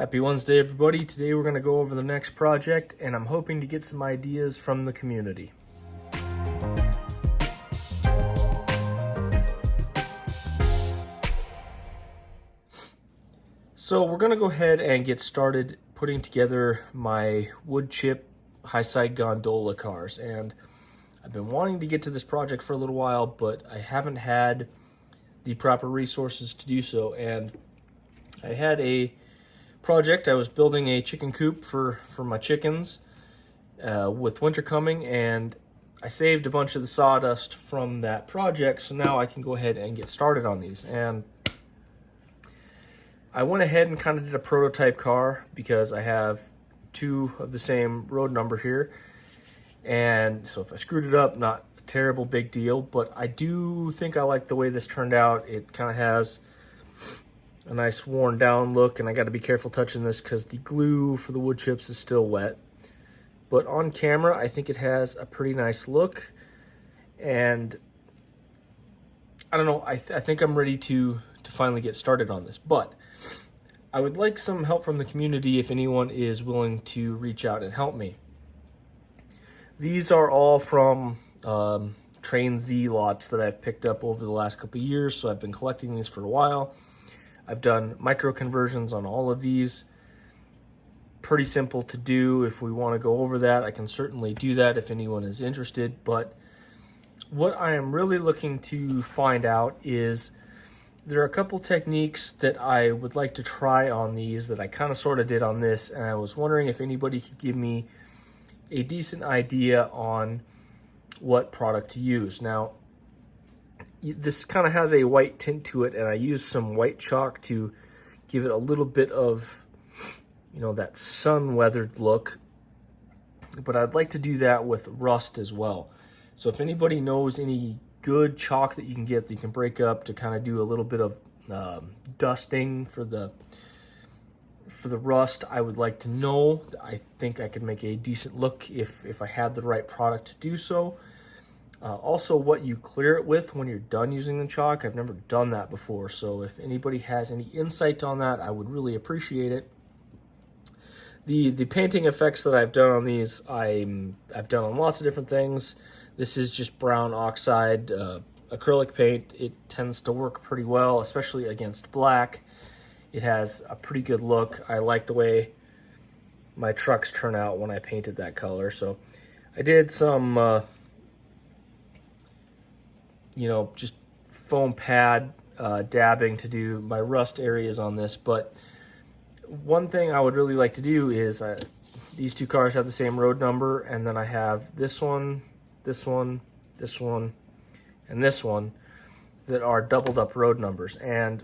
Happy Wednesday, everybody. Today we're going to go over the next project, and I'm hoping to get some ideas from the community. So we're going to go ahead and get started putting together my Woodchip high-side gondola cars. And I've been wanting to get to this project for a little while, but I haven't had the proper resources to do so. And I had a project. I was building a chicken coop for my chickens with winter coming, and I saved a bunch of the sawdust from that project, so now I can go ahead and get started on these. And I went ahead and kind of did a prototype car because I have two of the same road number here, and so if I screwed it up, not a terrible big deal, but I do think I like the way this turned out. It kind of has a nice worn down look, and I got to be careful touching this because the glue for the wood chips is still wet. But on camera, I think it has a pretty nice look, and I don't know, I think I'm ready to finally get started on this. But I would like some help from the community if anyone is willing to reach out and help me. These are all from Train Z lots that I've picked up over the last couple of years, so I've been collecting these for a while. I've done micro conversions on all of these. Pretty simple to do. If we want to go over that, I can certainly do that if anyone is interested. But what I am really looking to find out is there are a couple techniques that I would like to try on these that I kind of sort of did on this, and I was wondering if anybody could give me a decent idea on what product to use. Now, this kind of has a white tint to it, and I used some white chalk to give it a little bit of, that sun-weathered look. But I'd like to do that with rust as well. So if anybody knows any good chalk that you can get that you can break up to kind of do a little bit of dusting for the rust, I would like to know. I think I could make a decent look if I had the right product to do so. Also, what you clear it with when you're done using the chalk. I've never done that before, so if anybody has any insight on that, I would really appreciate it. The painting effects that I've done on these, I've done on lots of different things. This is just brown oxide acrylic paint. It tends to work pretty well, especially against black. It has a pretty good look. I like the way my trucks turn out when I painted that color. So I did some just foam pad dabbing to do my rust areas on this. But one thing I would really like to do is these two cars have the same road number, and then I have this one, this one, this one, and this one that are doubled up road numbers. And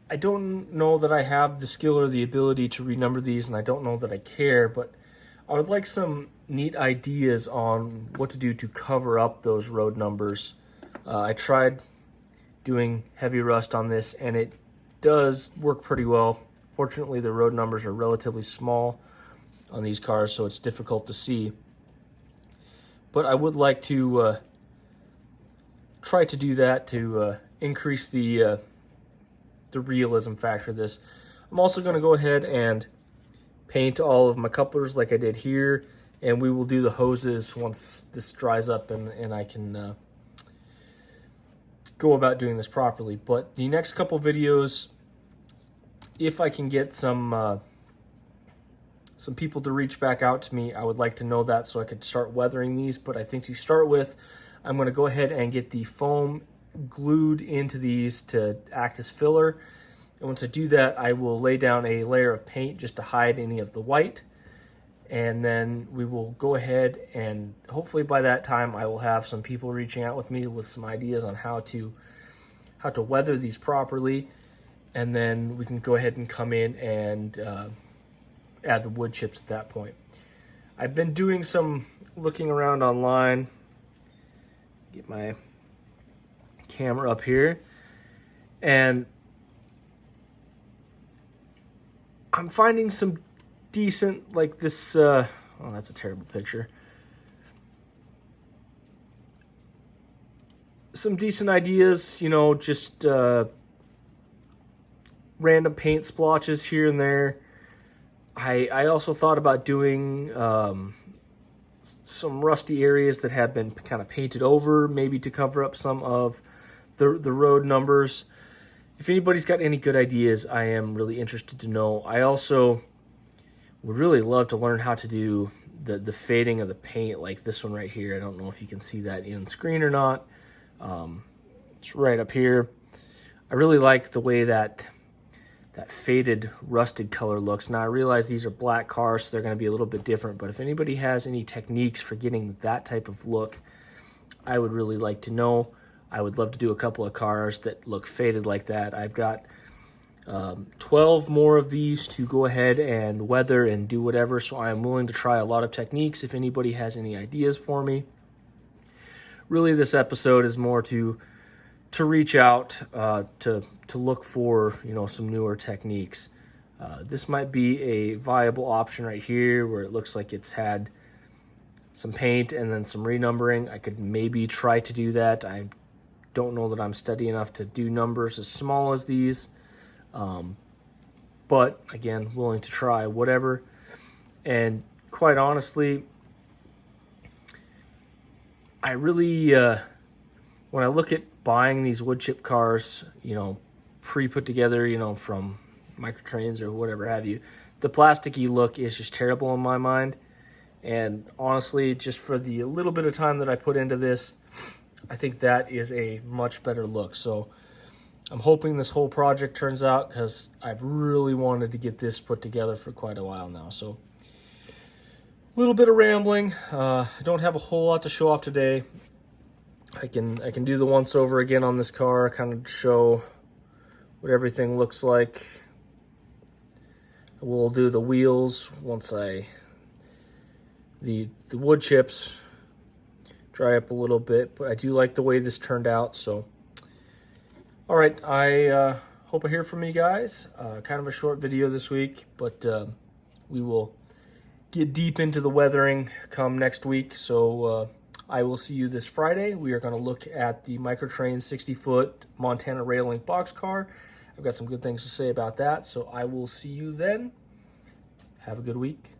I don't know that I have the skill or the ability to renumber these, and I don't know that I care, but I would like some neat ideas on what to do to cover up those road numbers. I tried doing heavy rust on this, and it does work pretty well. Fortunately, the road numbers are relatively small on these cars, so it's difficult to see. But I would like to try to do that to increase the realism factor of this. I'm also going to go ahead and paint all of my couplers like I did here, and we will do the hoses once this dries up and I can go about doing this properly. But the next couple videos, if I can get some people to reach back out to me, I would like to know that so I could start weathering these. But I think to start with, I'm going to go ahead and get the foam glued into these to act as filler. And once I do that, I will lay down a layer of paint just to hide any of the white. And then we will go ahead, and hopefully by that time I will have some people reaching out with me with some ideas on how to weather these properly. And then we can go ahead and come in and add the wood chips at that point. I've been doing some looking around online. Get my camera up here, and I'm finding some decent, like this, oh, that's a terrible picture. Some decent ideas, just random paint splotches here and there. I also thought about doing some rusty areas that have been kind of painted over, maybe to cover up some of the road numbers. If anybody's got any good ideas, I am really interested to know. I also would really love to learn how to do the fading of the paint, like this one right here. I don't know if you can see that in screen or not. It's right up here. I really like the way that faded rusted color looks. Now I realize these are black cars, so they're going to be a little bit different, but if anybody has any techniques for getting that type of look, I would really like to know. I would love to do a couple of cars that look faded like that. I've got 12 more of these to go ahead and weather and do whatever, so I'm willing to try a lot of techniques if anybody has any ideas for me. Really, this episode is more to reach out, to look for, you know, some newer techniques. This might be a viable option right here where it looks like it's had some paint and then some renumbering. I could maybe try to do that. I don't know that I'm steady enough to do numbers as small as these. But again, willing to try whatever. And quite honestly, I really, when I look at buying these wood chip cars, you know, pre-put together, you know, from Microtrains or whatever have you, the plasticky look is just terrible in my mind. And honestly, just for the little bit of time that I put into this, I think that is a much better look. So I'm hoping this whole project turns out, because I've really wanted to get this put together for quite a while now. So a little bit of rambling. I don't have a whole lot to show off today. I can do the once over again on this car, kind of show what everything looks like. We'll do the wheels once the wood chips dry up a little bit, but I do like the way this turned out. So all right, I hope I hear from you guys. Kind of a short video this week, but we will get deep into the weathering come next week. So I will see you this Friday. We are going to look at the Microtrain 60-foot Montana Railing boxcar. I've got some good things to say about that, so I will see you then. Have a good week.